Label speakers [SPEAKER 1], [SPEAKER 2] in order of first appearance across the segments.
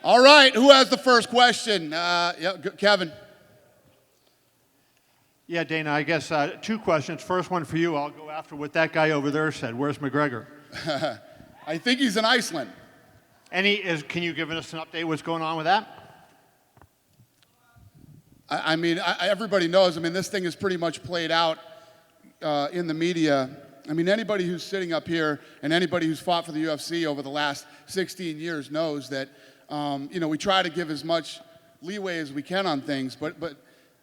[SPEAKER 1] All right, who has the first question? Kevin.
[SPEAKER 2] Yeah, Dana, I guess two questions. First one for you. I'll go after what that guy over there said. Where's McGregor?
[SPEAKER 1] I think he's in Iceland.
[SPEAKER 2] Can you give us an update what's going on with that?
[SPEAKER 1] I mean, everybody knows. I mean, this thing is pretty much played out in the media. I mean, anybody who's sitting up here and anybody who's fought for the UFC over the last 16 years knows that, we try to give as much leeway as we can on things, but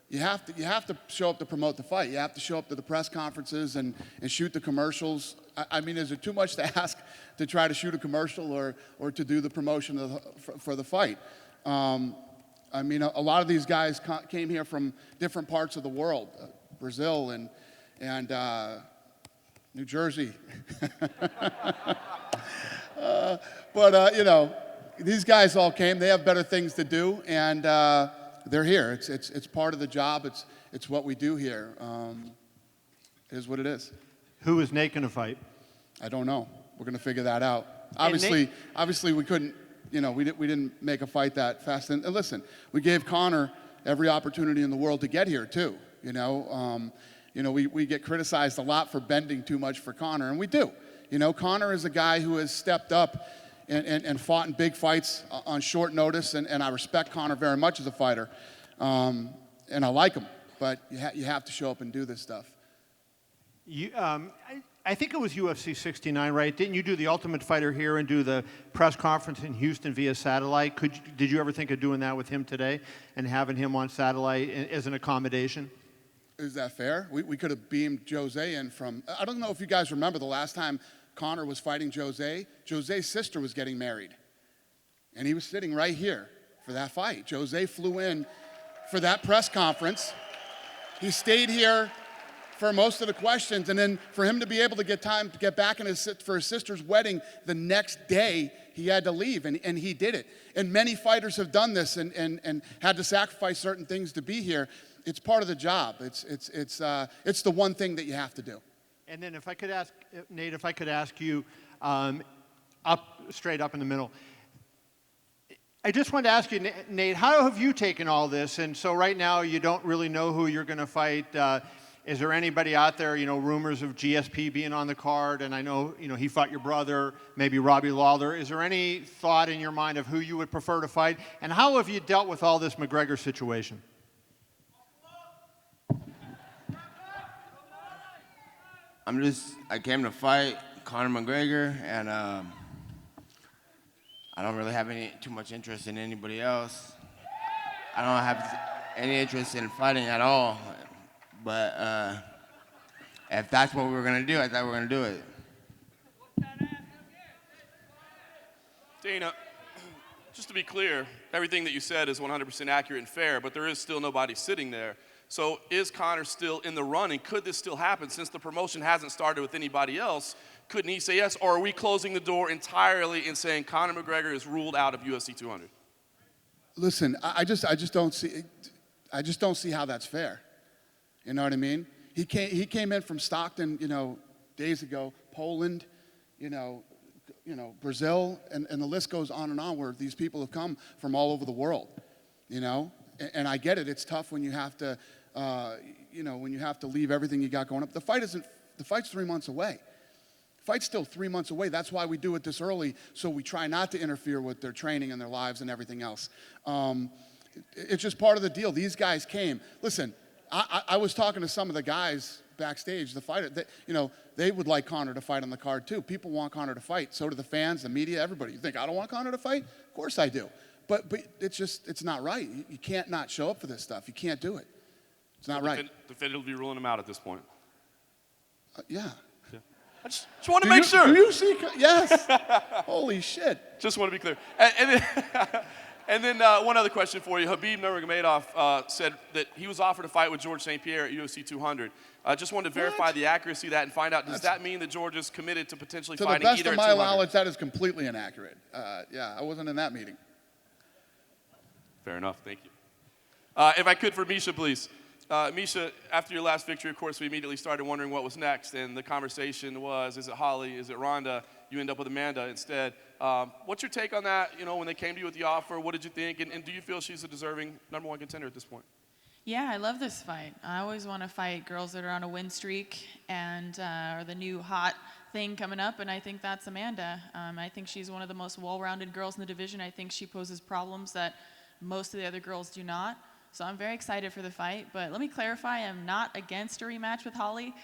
[SPEAKER 1] you have to show up to promote the fight. You have to show up to the press conferences and shoot the commercials. I mean, is it too much to ask to try to shoot a commercial or to do the promotion for the fight? I mean, a lot of these guys came here from different parts of the world, Brazil and New Jersey. These guys all came. They have better things to do, and they're here. It's part of the job. It's what we do here. It is what it is.
[SPEAKER 2] Who is Nate going to fight?
[SPEAKER 1] I don't know. We're going to figure that out. Obviously, we couldn't. We didn't make a fight that fast. And listen, we gave Conor every opportunity in the world to get here too. We get criticized a lot for bending too much for Conor, and we do. Conor is a guy who has stepped up and fought in big fights on short notice, and I respect Conor very much as a fighter, and I like him. But you have to show up and do this stuff.
[SPEAKER 2] I think it was UFC 69, right? Didn't you do the Ultimate Fighter here and do the press conference in Houston via satellite? Did you ever think of doing that with him today and having him on satellite as an accommodation?
[SPEAKER 1] Is that fair? We could have beamed Jose in from... I don't know if you guys remember the last time Conor was fighting Jose. Jose's sister was getting married. And he was sitting right here for that fight. Jose flew in for that press conference. He stayed here for most of the questions, and then for him to be able to get time to get back for his sister's wedding the next day, he had to leave, and he did it. And many fighters have done this and had to sacrifice certain things to be here. It's part of the job. It's the one thing that you have to do.
[SPEAKER 2] And then if I could ask, Nate, you, straight up in the middle, I just wanted to ask you, Nate, how have you taken all this? And so right now you don't really know who you're going to fight. Is there anybody out there, rumors of GSP being on the card? And I know, he fought your brother, maybe Robbie Lawler. Is there any thought in your mind of who you would prefer to fight? And how have you dealt with all this McGregor situation?
[SPEAKER 3] I came to fight Conor McGregor, and I don't really have too much interest in anybody else. I don't have any interest in fighting at all. But if that's what we were going to do, I thought we were going to do it.
[SPEAKER 4] Dana, just to be clear, everything that you said is 100% accurate and fair, but there is still nobody sitting there. So is Conor still in the running? Could this still happen? Since the promotion hasn't started with anybody else, couldn't he say yes? Or are we closing the door entirely and saying Conor McGregor is ruled out of UFC 200?
[SPEAKER 1] Listen, I just don't see how that's fair. You know what I mean? He came in from Stockton, days ago, Poland, Brazil, and the list goes on and on where these people have come from all over the world, And I get it. It's tough when you have to, leave everything you got going up. The fight's 3 months away. The fight's still 3 months away. That's why we do it this early, so we try not to interfere with their training and their lives and everything else. It's just part of the deal. These guys came. Listen, I was talking to some of the guys backstage, the fighter, they would like Conor to fight on the card too. People want Conor to fight. So do the fans, the media, everybody. You think I don't want Conor to fight? Of course I do. But it's not right. You can't not show up for this stuff. You can't do it. It's not right.
[SPEAKER 4] Definitively ruling him out at this point.
[SPEAKER 1] Yeah.
[SPEAKER 4] I just want to make sure.
[SPEAKER 1] Do you see? Yes. Holy shit.
[SPEAKER 4] Just want to be clear. And then one other question for you. Khabib Nurmagomedov said that he was offered a fight with George St. Pierre at UFC 200. I just wanted to verify the accuracy of that and find out, does that mean that George is committed to potentially fighting either at 200?
[SPEAKER 1] To the best of my knowledge, that is completely inaccurate. I wasn't in that meeting.
[SPEAKER 4] Fair enough. Thank you. If I could, for Misha, please. Misha, after your last victory, of course, we immediately started wondering what was next, and the conversation was, is it Holly, is it Ronda? You end up with Amanda instead. What's your take on that? You know, when they came to you with the offer, what did you think? And do you feel she's a deserving #1 contender at this point?
[SPEAKER 5] Yeah, I love this fight. I always want to fight girls that are on a win streak and are the new hot thing coming up, and I think that's Amanda. I think she's one of the most well-rounded girls in the division. I think she poses problems that most of the other girls do not. So I'm very excited for the fight, but let me clarify, I'm not against a rematch with Holly.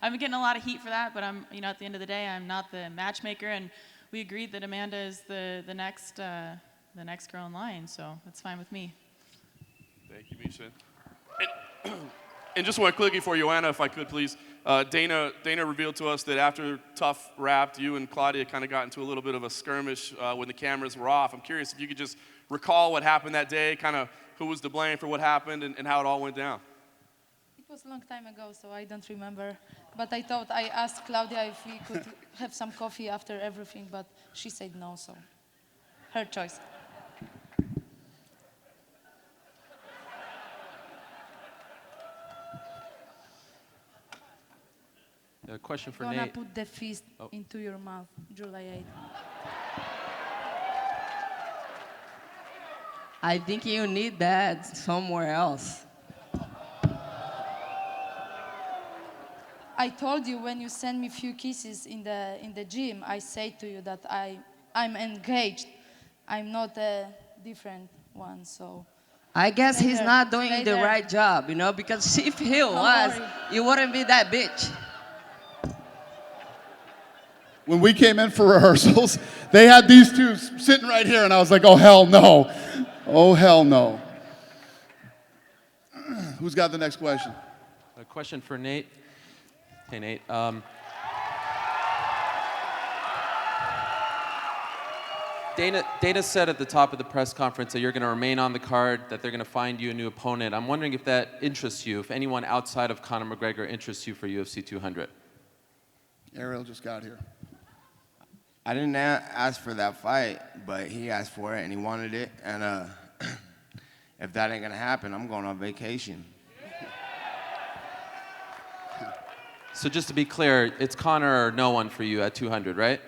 [SPEAKER 5] I've been getting a lot of heat for that, but I'm, you know, at the end of the day, I'm not the matchmaker, and we agreed that Amanda is the next girl in line, so that's fine with me.
[SPEAKER 4] Thank you, Misha. And just one quickie for Joanna, if I could, please. Dana revealed to us that after Tough wrapped, you and Claudia kind of got into a little bit of a skirmish when the cameras were off. I'm curious if you could just recall what happened that day, kind of who was to blame for what happened and how it all went down.
[SPEAKER 6] It was a long time ago, so I don't remember. But I thought I asked Claudia if we could have some coffee after everything, but she said no, so her choice.
[SPEAKER 7] A question for
[SPEAKER 6] Gonna
[SPEAKER 7] Nate.
[SPEAKER 6] put the fist into your mouth, July 8th.
[SPEAKER 8] I think you need that somewhere else.
[SPEAKER 6] I told you when you send me few kisses in the gym, I say to you that I'm engaged. I'm not a different one, so.
[SPEAKER 8] I guess he's
[SPEAKER 6] Later.
[SPEAKER 8] not doing the
[SPEAKER 6] Later.
[SPEAKER 8] right job, you know, because if he was,
[SPEAKER 6] worry.
[SPEAKER 8] you wouldn't be that bitch.
[SPEAKER 1] When we came in for rehearsals, they had these two sitting right here, and I was like, oh, hell no. Oh, hell no. Who's got the next question?
[SPEAKER 7] A question for Nate. Hey, Nate. Dana said at the top of the press conference that you're going to remain on the card, that they're going to find you a new opponent. I'm wondering if that interests you, if anyone outside of Conor McGregor interests you for UFC 200.
[SPEAKER 1] Ariel just got here.
[SPEAKER 3] I didn't ask for that fight, but he asked for it and he wanted it. And if that ain't gonna happen, I'm going on vacation.
[SPEAKER 7] So just to be clear, it's Conor or no one for you at 200, right?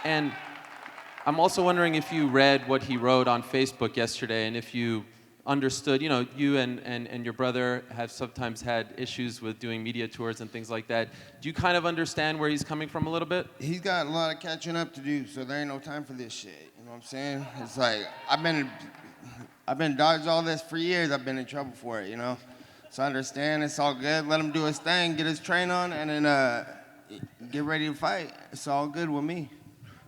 [SPEAKER 7] And I'm also wondering if you read what he wrote on Facebook yesterday and if you understood, you know, you and your brother have sometimes had issues with doing media tours and things like that. Do you kind of understand where he's coming from a little bit?
[SPEAKER 3] He's got a lot of catching up to do, so there ain't no time for this shit. You know what I'm saying? It's like, I've been dodged all this for years. I've been in trouble for it, you know? So I understand, it's all good. Let him do his thing, get his train on, and then get ready to fight. It's all good with me.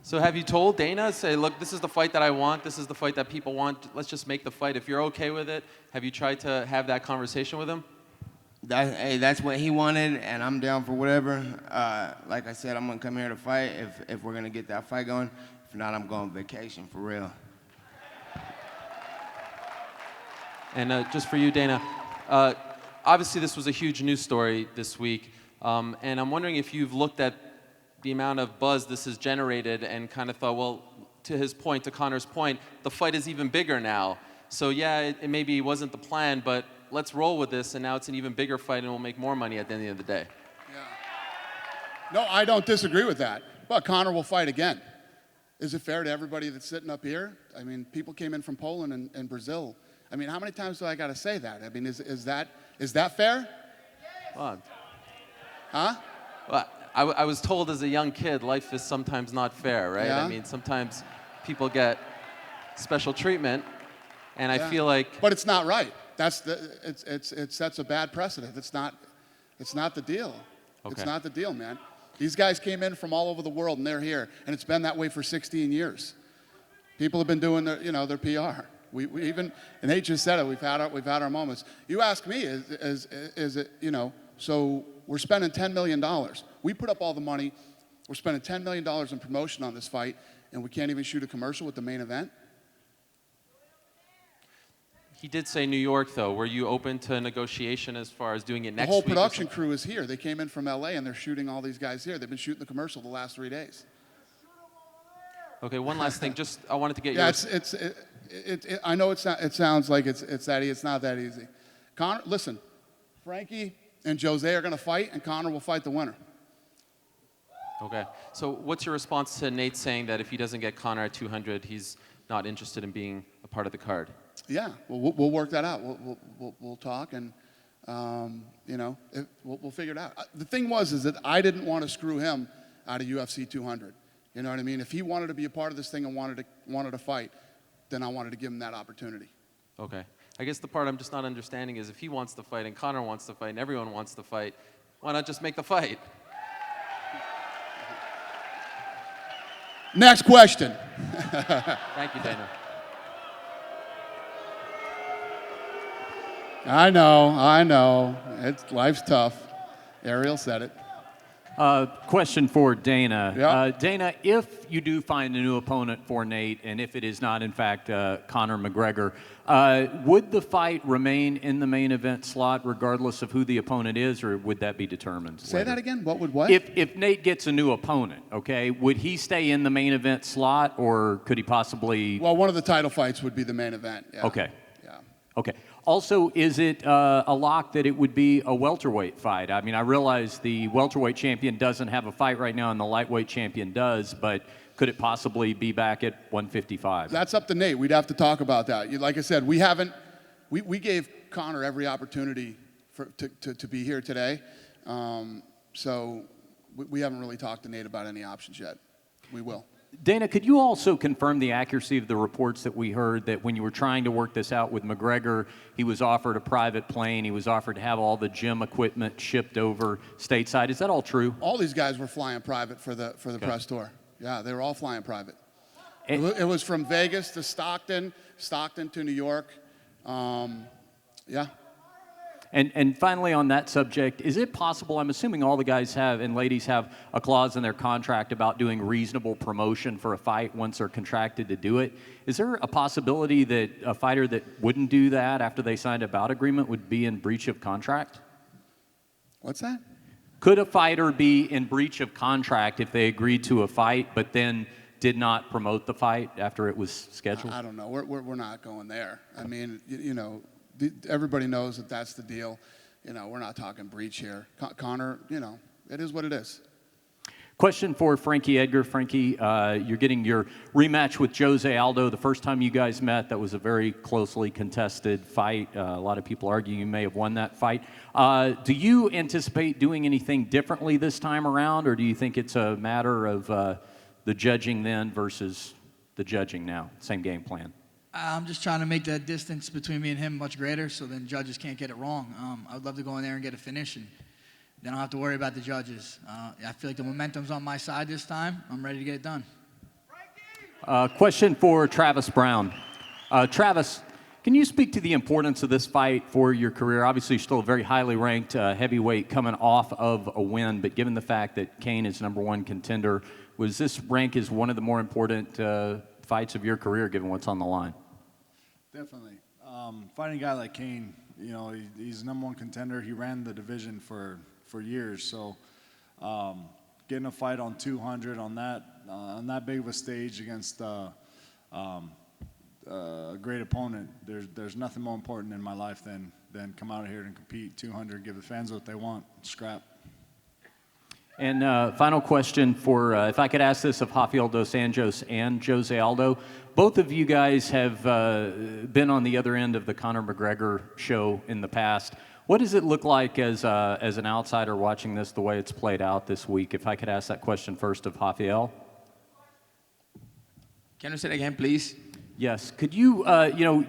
[SPEAKER 7] So have you told Dana, say, look, this is the fight that I want, this is the fight that people want, let's just make the fight. If you're okay with it, have you tried to have that conversation with him?
[SPEAKER 3] Hey, that's what he wanted, and I'm down for whatever. Like I said, I'm gonna come here to fight if we're gonna get that fight going. If not, I'm going on vacation, for real.
[SPEAKER 7] And just for you, Dana, obviously this was a huge news story this week, and I'm wondering if you've looked at the amount of buzz this has generated and kind of thought, well, to his point, to Conor's point, the fight is even bigger now. So yeah, it maybe wasn't the plan, but let's roll with this, and now it's an even bigger fight, and we'll make more money at the end of the day.
[SPEAKER 1] Yeah. No, I don't disagree with that. But Conor will fight again. Is it fair to everybody that's sitting up here? I mean, people came in from Poland and Brazil. I mean, how many times do I got to say that? I mean, is that fair?
[SPEAKER 7] Well,
[SPEAKER 1] Huh?
[SPEAKER 7] well, I was told as a young kid, life is sometimes not fair, right?
[SPEAKER 1] Yeah.
[SPEAKER 7] I mean, sometimes people get special treatment, and I feel like...
[SPEAKER 1] But it's not right. It sets a bad precedent. It's not the deal.
[SPEAKER 7] Okay.
[SPEAKER 1] It's not the deal, man. These guys came in from all over the world, and they're here, and it's been that way for 16 years. People have been doing their PR. We even, and Tate just said it. We've had our moments. You ask me, is it, you know? So we're spending $10 million. We put up all the money. We're spending $10 million in promotion on this fight, and we can't even shoot a commercial with the main event.
[SPEAKER 7] He did say New York, though. Were you open to negotiation as far as doing it next
[SPEAKER 1] The whole
[SPEAKER 7] week?
[SPEAKER 1] production crew is here. They came in from LA, and they're shooting all these guys here. They've been shooting the commercial the last 3 days.
[SPEAKER 7] Okay, one last thing. Just I wanted to get
[SPEAKER 1] Yeah,
[SPEAKER 7] your...
[SPEAKER 1] I know it sounds like it's not that easy. Conor, listen, Frankie and Jose are going to fight, and Conor will fight the winner.
[SPEAKER 7] Okay. So what's your response to Nate saying that if he doesn't get Conor at 200, he's not interested in being a part of the card?
[SPEAKER 1] Yeah, well, we'll work that out. We'll talk, and we'll figure it out. The thing is that I didn't want to screw him out of UFC 200. You know what I mean? If he wanted to be a part of this thing and wanted to fight, then I wanted to give him that opportunity.
[SPEAKER 7] Okay. I guess the part I'm just not understanding is if he wants to fight and Conor wants to fight and everyone wants to fight, why not just make the fight?
[SPEAKER 1] Next question.
[SPEAKER 7] Thank you, Dana.
[SPEAKER 1] I know. Life's tough. Ariel said it.
[SPEAKER 9] Question for Dana.
[SPEAKER 1] Yeah.
[SPEAKER 9] Dana, if you do find a new opponent for Nate, and if it is not, in fact, Conor McGregor, would the fight remain in the main event slot regardless of who the opponent is, or would that be determined
[SPEAKER 1] Say
[SPEAKER 9] later?
[SPEAKER 1] that again? What would what?
[SPEAKER 9] If Nate gets a new opponent, okay, would he stay in the main event slot, or could he possibly...
[SPEAKER 1] Well, one of the title fights would be the main event. Yeah.
[SPEAKER 9] Okay.
[SPEAKER 1] Yeah.
[SPEAKER 9] Okay. Also, is it a lock that it would be a welterweight fight? I mean, I realize the welterweight champion doesn't have a fight right now and the lightweight champion does, but could it possibly be back at 155?
[SPEAKER 1] That's up to Nate. We'd have to talk about that. Like I said, we gave Conor every opportunity to be here today. So we haven't really talked to Nate about any options yet. We will.
[SPEAKER 9] Dana, could you also confirm the accuracy of the reports that we heard that when you were trying to work this out with McGregor, he was offered a private plane, he was offered to have all the gym equipment shipped over stateside? Is that all true?
[SPEAKER 1] All these guys were flying private for the press tour. Yeah, they were all flying private. It was from Vegas to Stockton to New York. Yeah.
[SPEAKER 9] And finally, on that subject, is it possible, I'm assuming all the guys have and ladies have a clause in their contract about doing reasonable promotion for a fight once they're contracted to do it. Is there a possibility that a fighter that wouldn't do that after they signed a bout agreement would be in breach of contract?
[SPEAKER 1] What's that?
[SPEAKER 9] Could a fighter be in breach of contract if they agreed to a fight but then did not promote the fight after it was scheduled?
[SPEAKER 1] I don't know. We're not going there. I mean, everybody knows that that's the deal. We're not talking breach here. Conor, it is what it is.
[SPEAKER 9] Question for Frankie Edgar. Frankie, you're getting your rematch with Jose Aldo. The first time you guys met, that was a very closely contested fight. A lot of people argue you may have won that fight. Do you anticipate doing anything differently this time around, or do you think it's a matter of the judging then versus the judging now? Same game plan.
[SPEAKER 10] I'm just trying to make that distance between me and him much greater so then judges can't get it wrong. I'd love to go in there and get a finish, and then I don't have to worry about the judges. I feel like the momentum's on my side this time. I'm ready to get it done.
[SPEAKER 9] Question for Travis Browne. Travis, can you speak to the importance of this fight for your career? Obviously, you're still a very highly ranked heavyweight coming off of a win, but given the fact that Kane is #1 contender, was this rank as one of the more important fights of your career given what's on the line?
[SPEAKER 11] Definitely. Fighting a guy like Kane, he's #1 contender. He ran the division for years. So getting a fight on 200 on that big of a stage against a great opponent, there's nothing more important in my life than come out here and compete 200, give the fans what they want, scrap.
[SPEAKER 9] And final question for, if I could ask this of Rafael dos Anjos and Jose Aldo. Both of you guys have been on the other end of the Conor McGregor show in the past. What does it look like as an outsider watching this, the way it's played out this week? If I could ask that question first of Rafael.
[SPEAKER 12] Can you say it again, please?
[SPEAKER 9] Yes. Could you,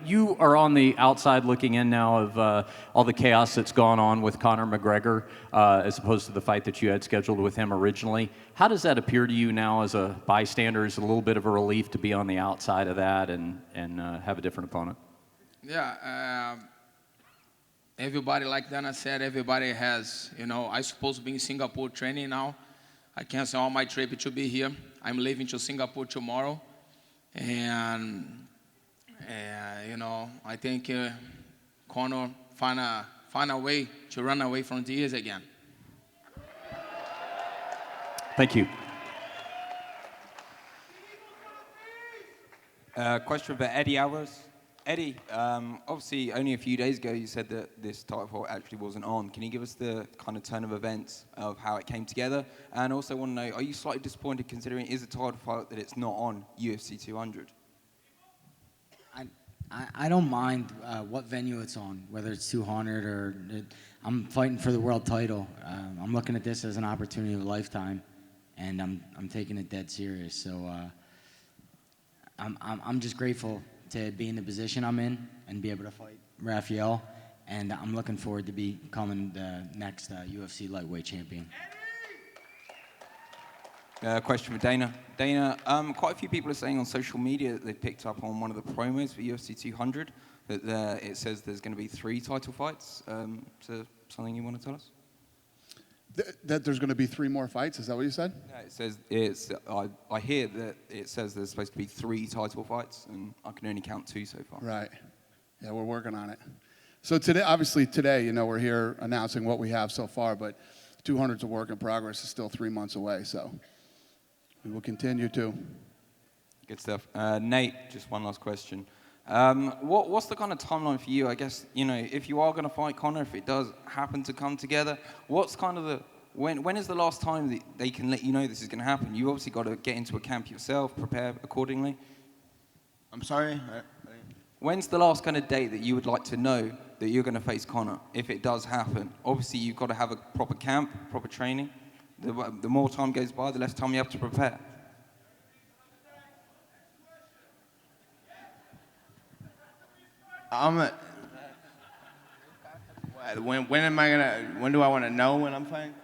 [SPEAKER 9] you are on the outside looking in now of all the chaos that's gone on with Conor McGregor as opposed to the fight that you had scheduled with him originally. How does that appear to you now as a bystander? Is it a little bit of a relief to be on the outside of that and have a different opponent?
[SPEAKER 12] Yeah. Everybody, like Dana said, everybody has, I'm supposed to be in Singapore training now. I cancel all my trip to be here. I'm leaving to Singapore tomorrow. And I think Conor find a way to run away from Diaz again.
[SPEAKER 9] Thank you.
[SPEAKER 13] Question for Eddie Alvarez. Eddie, obviously only a few days ago you said that this title fight actually wasn't on. Can you give us the kind of turn of events of how it came together? And also want to know, are you slightly disappointed considering it is a title fight that it's not on UFC 200?
[SPEAKER 14] I don't mind what venue it's on, whether it's 200 or I'm fighting for the world title. I'm looking at this as an opportunity of a lifetime, and I'm taking it dead serious. So I'm just grateful to be in the position I'm in and be able to fight Rafael, and I'm looking forward to becoming the next UFC lightweight champion.
[SPEAKER 13] Question for Dana. Dana, quite a few people are saying on social media that they picked up on one of the promos for UFC 200 that it says there's going to be 3 title fights. So something you want to tell us?
[SPEAKER 1] That there's going to be 3 more fights? Is that what you said?
[SPEAKER 13] Yeah, it says I hear that it says there's supposed to be 3 title fights, and I can only count 2 so far.
[SPEAKER 1] Right. Yeah, we're working on it. So today, obviously today, you know, we're here announcing what we have so far, but 200's a work in progress. It's still 3 months away, so we will continue to.
[SPEAKER 13] Good stuff. Nate, just one last question. What's the kind of timeline for you? I guess, you know, if you are going to fight Conor, if it does happen to come together, what's kind of the, when is the last time that they can let you know this is going to happen? You obviously got to get into a camp yourself, prepare accordingly.
[SPEAKER 3] I'm sorry?
[SPEAKER 13] When's the last kind of date that you would like to know that you're going to face Conor, if it does happen? Obviously, you've got to have a proper camp, proper training. The more time goes by, the less time you have to prepare.
[SPEAKER 3] When do I want to know when I'm fighting?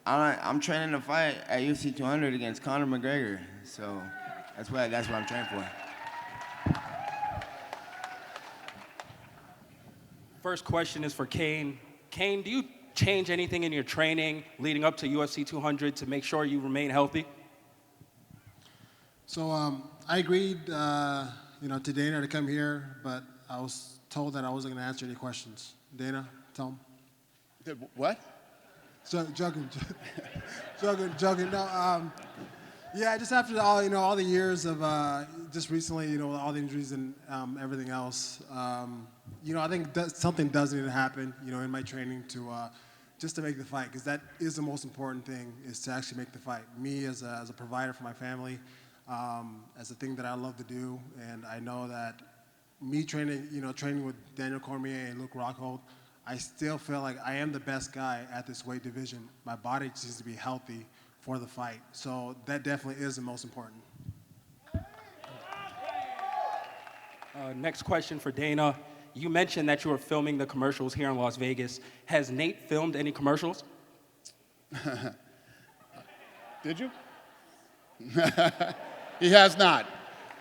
[SPEAKER 3] I'm training to fight at UFC 200 against Conor McGregor, so that's what I'm training for.
[SPEAKER 15] First question is for Kane. Kane, do you change anything in your training leading up to UFC 200 to make sure you remain healthy?
[SPEAKER 16] So I agreed, to Dana to come here, but I was told that I wasn't going to answer any questions. Dana, tell him.
[SPEAKER 1] Did what?
[SPEAKER 16] So, joking. No, yeah, just after all the years of just recently, all the injuries and everything else, I think something does need to happen, in my training to just to make the fight, because that is the most important thing, is to actually make the fight. Me as a provider for my family, as a thing that I love to do, and I know that me training with Daniel Cormier and Luke Rockhold, I still feel like I am the best guy at this weight division. My body just needs to be healthy for the fight. So that definitely is the most important.
[SPEAKER 15] Next question for Dana. You mentioned that you were filming the commercials here in Las Vegas. Has Nate filmed any commercials?
[SPEAKER 1] Did you? He has not.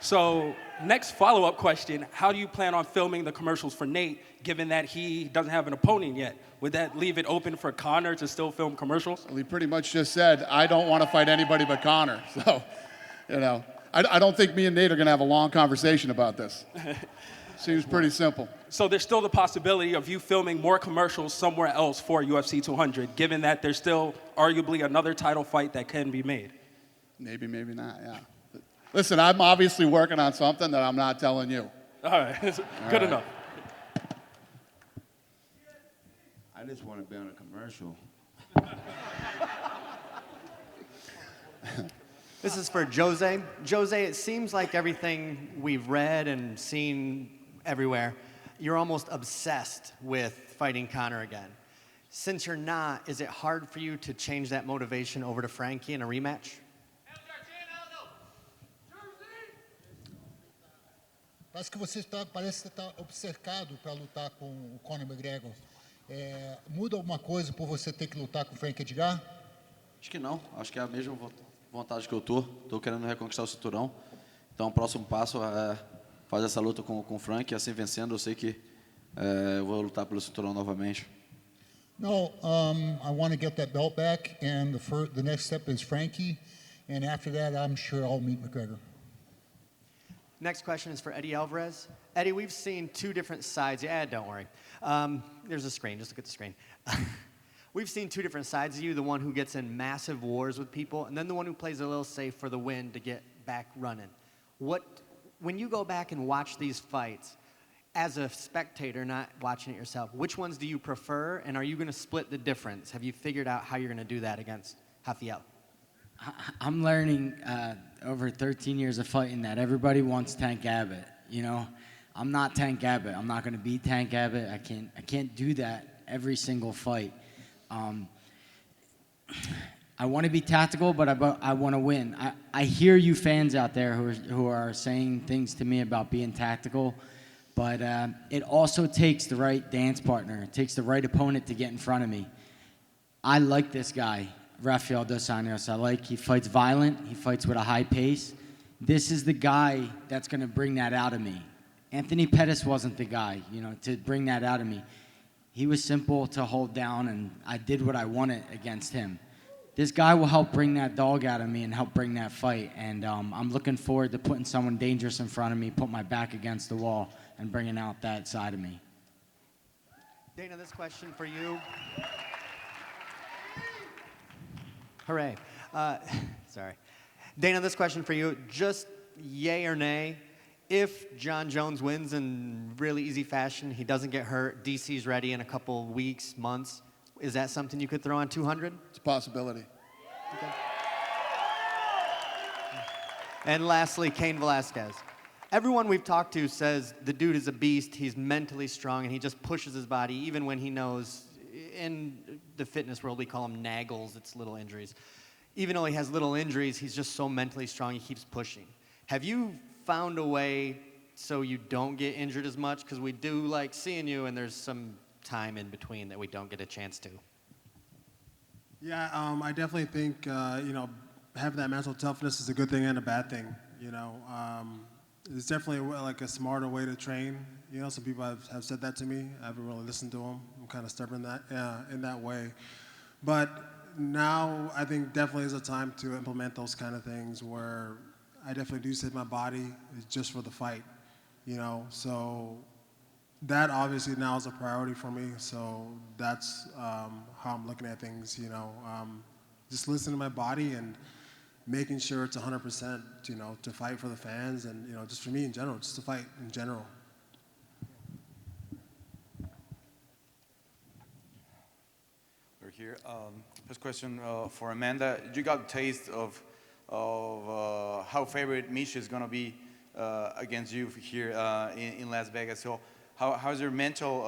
[SPEAKER 15] So, next follow-up question, how do you plan on filming the commercials for Nate, given that he doesn't have an opponent yet? Would that leave it open for Conor to still film commercials?
[SPEAKER 1] Well, he pretty much just said, I don't want to fight anybody but Conor. So, I don't think me and Nate are going to have a long conversation about this. Seems pretty simple.
[SPEAKER 15] So there's still the possibility of you filming more commercials somewhere else for UFC 200, given that there's still arguably another title fight that can be made?
[SPEAKER 1] Maybe, maybe not, yeah. Listen, I'm obviously working on something that I'm not telling you.
[SPEAKER 15] All right, good enough.
[SPEAKER 3] I just want to be on a commercial.
[SPEAKER 17] This is for Jose. Jose, it seems like everything we've read and seen everywhere, you're almost obsessed with fighting Conor again. Since you're not, is it hard for you to change that motivation over to Frankie in a rematch?
[SPEAKER 18] Parece que você está obcecado para lutar com o Conor McGregor. Muda alguma coisa por você ter que lutar com o Frankie Edgar?
[SPEAKER 19] Acho que não. Acho que é a mesma vontade que eu tô. Tô querendo reconquistar o cinturão. Então, o próximo passo é fazer essa luta com o Frankie. Assim, vencendo, eu sei que eu vou lutar pelo cinturão novamente.
[SPEAKER 18] No, I want to get that belt back, and the next step is Frankie, and after that, I'm sure I'll meet McGregor.
[SPEAKER 17] Next question is for Eddie Alvarez. Eddie, we've seen two different sides. Yeah, don't worry. There's a screen. Just look at the screen. we've seen two different sides of you, the one who gets in massive wars with people, and then the one who plays a little safe for the win to get back running. When you go back and watch these fights, as a spectator, not watching it yourself, which ones do you prefer, and are you going to split the difference? Have you figured out how you're going to do that against Rafael?
[SPEAKER 14] I'm learning over 13 years of fighting that everybody wants Tank Abbott. You know, I'm not Tank Abbott. I'm not going to beat Tank Abbott. I can't do that every single fight. I want to be tactical, but I want to win. I hear you fans out there who are saying things to me about being tactical, but it also takes the right dance partner. It takes the right opponent to get in front of me. I like this guy, Rafael dos Anjos. He fights violent. He fights with a high pace. This is the guy that's going to bring that out of me. Anthony Pettis wasn't the guy, to bring that out of me. He was simple to hold down, and I did what I wanted against him. This guy will help bring that dog out of me and help bring that fight, and I'm looking forward to putting someone dangerous in front of me, put my back against the wall, and bringing out that side of me.
[SPEAKER 17] Dana, this question for you. Hooray. Sorry. Dana, this question for you. Just yay or nay, if John Jones wins in really easy fashion, he doesn't get hurt, DC's ready in a couple weeks, months, is that something you could throw on 200?
[SPEAKER 1] It's a possibility.
[SPEAKER 17] Okay. And lastly, Kane Velasquez. Everyone we've talked to says the dude is a beast, he's mentally strong, and he just pushes his body even when he knows, in the fitness world we call them naggles, it's little injuries. Even though he has little injuries, he's just so mentally strong, he keeps pushing. Have you found a way so you don't get injured as much? Because we do like seeing you, and there's some time in between that we don't get a chance to.
[SPEAKER 16] Yeah, I definitely think, having that mental toughness is a good thing and a bad thing, It's definitely like a smarter way to train. Some people have said that to me. I haven't really listened to them. I'm kind of stubborn in that way. But now I think definitely is a time to implement those kind of things where I definitely do say my body is just for the fight, So that obviously now is a priority for me. So that's how I'm looking at things, just listening to my body and making sure it's 100%, to fight for the fans and, just for me in general, just to fight in general.
[SPEAKER 13] We're here. First question for Amanda. You got a taste of how favorite Misha is going to be against you here in Las Vegas. So how's your mental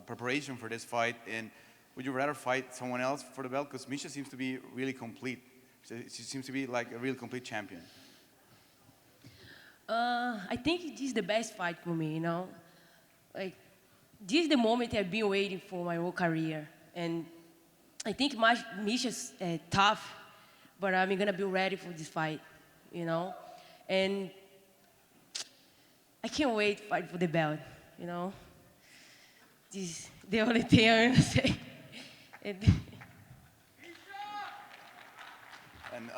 [SPEAKER 13] preparation for this fight? And would you rather fight someone else for the belt? Because Misha seems to be really complete. She seems to be like a really complete champion.
[SPEAKER 20] I think this is the best fight for me, Like, this is the moment I've been waiting for my whole career. And I think Misha's tough, but I'm going to be ready for this fight, And I can't wait to fight for the belt, This is the only thing I'm going to say.
[SPEAKER 13] And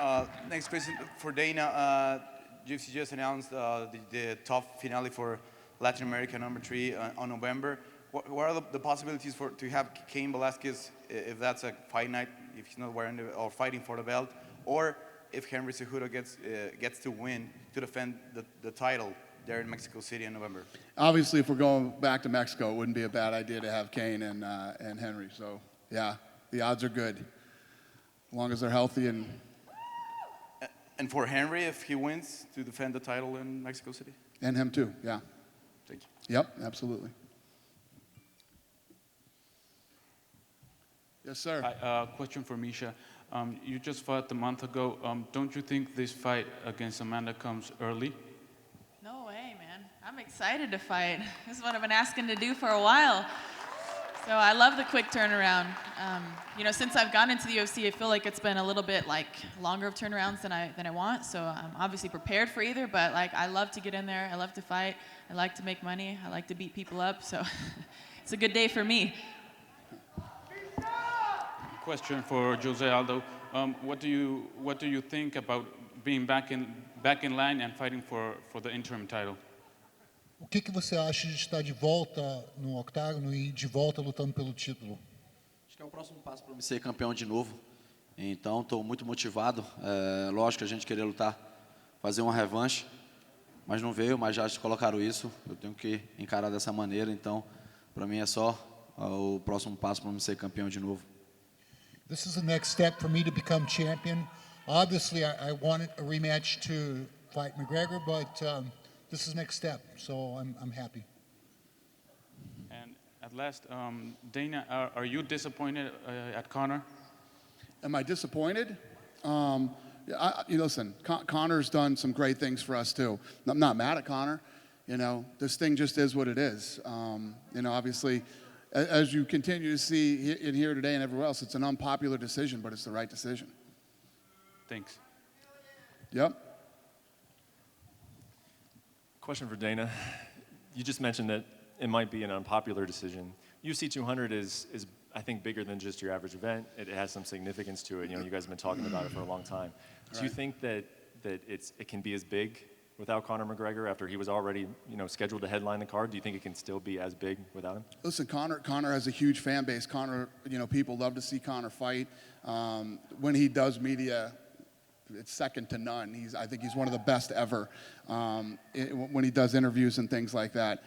[SPEAKER 13] next question for Dana. UFC just announced the top finale for Latin America #3 on November. What are the possibilities to have Kane Velasquez, if that's a fight night, if he's not wearing or fighting for the belt, or if Henry Cejudo gets to win to defend the title there in Mexico City in November?
[SPEAKER 1] Obviously, if we're going back to Mexico, it wouldn't be a bad idea to have Kane and Henry. So, yeah, the odds are good, as long as they're healthy.
[SPEAKER 13] And for Henry, if he wins, to defend the title in Mexico City?
[SPEAKER 1] And him too, yeah.
[SPEAKER 13] Thank you.
[SPEAKER 1] Yep, absolutely. Yes, sir.
[SPEAKER 21] Hi, question for Misha. You just fought a month ago. Don't you think this fight against Amanda comes early?
[SPEAKER 5] No way, man. I'm excited to fight. This is what I've been asking to do for a while. So I love the quick turnaround. Since I've gone into the UFC, I feel like it's been a little bit longer of turnarounds than I want. So I'm obviously prepared for either, but I love to get in there. I love to fight. I like to make money. I like to beat people up. So it's a good day for me.
[SPEAKER 21] Question for Jose Aldo. What do you think about being back in line and fighting for the interim title?
[SPEAKER 18] O que você acha de estar de volta no octágono e de volta lutando pelo título?
[SPEAKER 19] que é o próximo passo para eu ser campeão de novo. Então, estou muito motivado. Lógico que a gente queria lutar, fazer uma revanche, mas não veio, mas já colocaram isso. Eu tenho que encarar dessa maneira. Então, para mim é só o próximo passo para eu ser campeão de novo.
[SPEAKER 18] This is the next step for me to become champion. Obviously, I wanted a rematch to fight McGregor, but this is the next step, so I'm happy.
[SPEAKER 21] And at last, Dana, are you disappointed at Conor?
[SPEAKER 1] Am I disappointed? Listen, Conor's done some great things for us too. I'm not mad at Conor. This thing just is what it is. Obviously, as you continue to see in here today and everywhere else, it's an unpopular decision, but it's the right decision.
[SPEAKER 21] Thanks.
[SPEAKER 1] Yep.
[SPEAKER 2] Question for Dana. You just mentioned that it might be an unpopular decision. UFC 200 is I think, bigger than just your average event. It has some significance to it. You guys have been talking about it for a long time. Do you think that it can be as big without Conor McGregor after he was already, scheduled to headline the card? Do you think it can still be as big without him?
[SPEAKER 1] Listen, Conor has a huge fan base. Conor, people love to see Conor fight. When he does media, it's second to none. I think he's one of the best ever when he does interviews and things like that.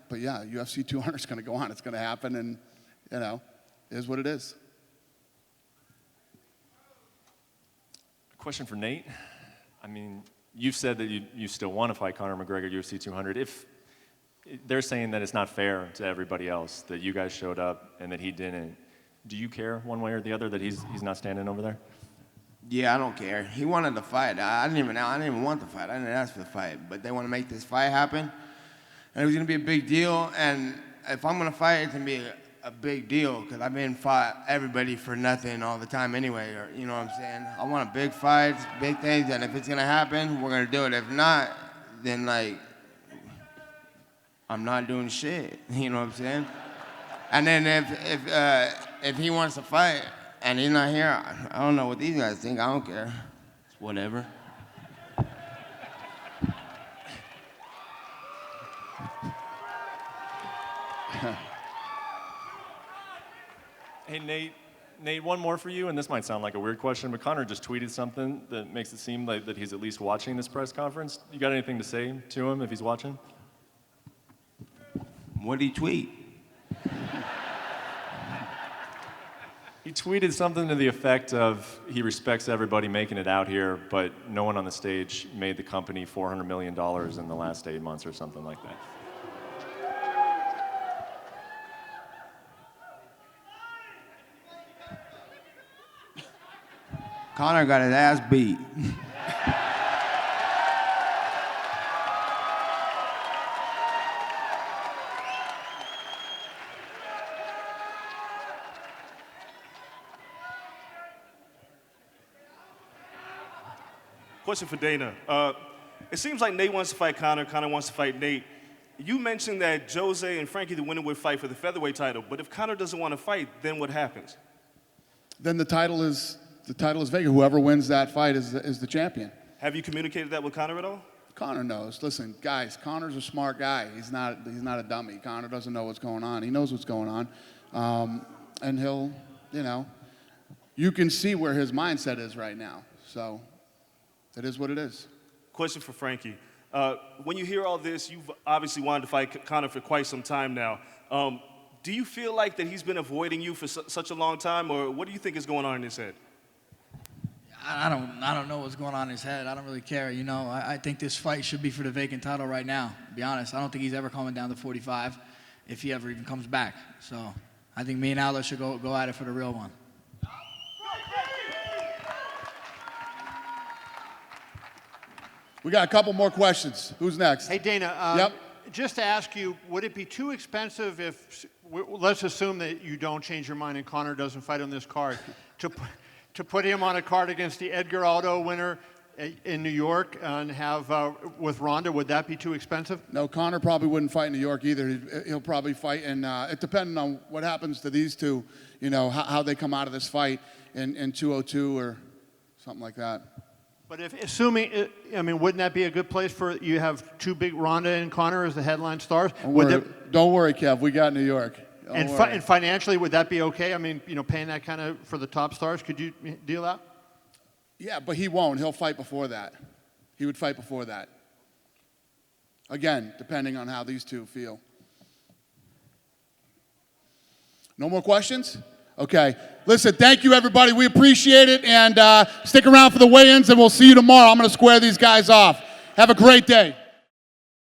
[SPEAKER 1] But yeah, UFC 200 is going to go on. It's going to happen, and it is what it is.
[SPEAKER 2] Question for Nate. I mean, you've said that you still want to fight Conor McGregor at UFC 200. If they're saying that it's not fair to everybody else that you guys showed up and that he didn't, do you care one way or the other that he's not standing over there?
[SPEAKER 3] Yeah, I don't care. He wanted to fight. I didn't even want the fight. I didn't ask for the fight, but they want to make this fight happen. And it was going to be a big deal, and if I'm going to fight, it's going to be a big deal, because I've been fought everybody for nothing all the time anyway, or, you know what I'm saying? I want a big fight, big things, and if it's going to happen, we're going to do it. If not, then, I'm not doing shit, you know what I'm saying? And then if he wants to fight, and he's not here, I don't know what these guys think, I don't care. It's whatever.
[SPEAKER 2] Hey, Nate, one more for you, and this might sound like a weird question, but Conor just tweeted something that makes it seem like that he's at least watching this press conference. You got anything to say to him if he's watching?
[SPEAKER 3] What'd he tweet?
[SPEAKER 2] He tweeted something to the effect of he respects everybody making it out here, but no one on the stage made the company $400 million in the last 8 months or something like that.
[SPEAKER 3] Conor got his ass beat.
[SPEAKER 22] Question for Dana. It seems like Nate wants to fight Conor, Conor wants to fight Nate. You mentioned that Jose and Frankie, the winner, would fight for the featherweight title, but if Conor doesn't want to fight, then what happens?
[SPEAKER 1] Then the title is vacant. Whoever wins that fight is the champion.
[SPEAKER 22] Have you communicated that with Conor at all?
[SPEAKER 1] Conor knows. Listen, guys, Conor's a smart guy. He's not a dummy. Conor doesn't know what's going on. He knows what's going on. And he'll, you can see where his mindset is right now. So it is what it is.
[SPEAKER 22] Question for Frankie. When you hear all this, you've obviously wanted to fight Conor for quite some time now. Do you feel like that he's been avoiding you for such a long time, or what do you think is going on in his head?
[SPEAKER 10] I don't know what's going on in his head. I don't really care. I think this fight should be for the vacant title right now, to be honest. I don't think he's ever coming down to 45 if he ever even comes back. So I think me and Aldo should go at it for the real one.
[SPEAKER 1] We got a couple more questions. Who's next?
[SPEAKER 23] Hey, Dana.
[SPEAKER 1] Yep.
[SPEAKER 23] Just to ask you, would it be too expensive if, let's assume that you don't change your mind and Conor doesn't fight on this card, to put him on a card against the Edgar Aldo winner in New York and have with Ronda? Would that be too expensive?
[SPEAKER 1] No, Conor probably wouldn't fight in New York either. He'll probably fight, and it depending on what happens to these two, how they come out of this fight in 202 or something like that.
[SPEAKER 23] But assuming, wouldn't that be a good place for you have two big Ronda and Conor as the headline stars?
[SPEAKER 1] Don't worry, Kev. We got New York.
[SPEAKER 23] And,
[SPEAKER 1] worry.
[SPEAKER 23] and financially, would that be okay? I mean, you know, paying that kind of for the top stars, could you deal that?
[SPEAKER 1] Yeah, but he won't. He'll fight before that. He would fight before that. Again, depending on how these two feel. No more questions? Okay. Listen, thank you, everybody. We appreciate it. And stick around for the weigh-ins, and we'll see you tomorrow. I'm going to square these guys off. Have a great day.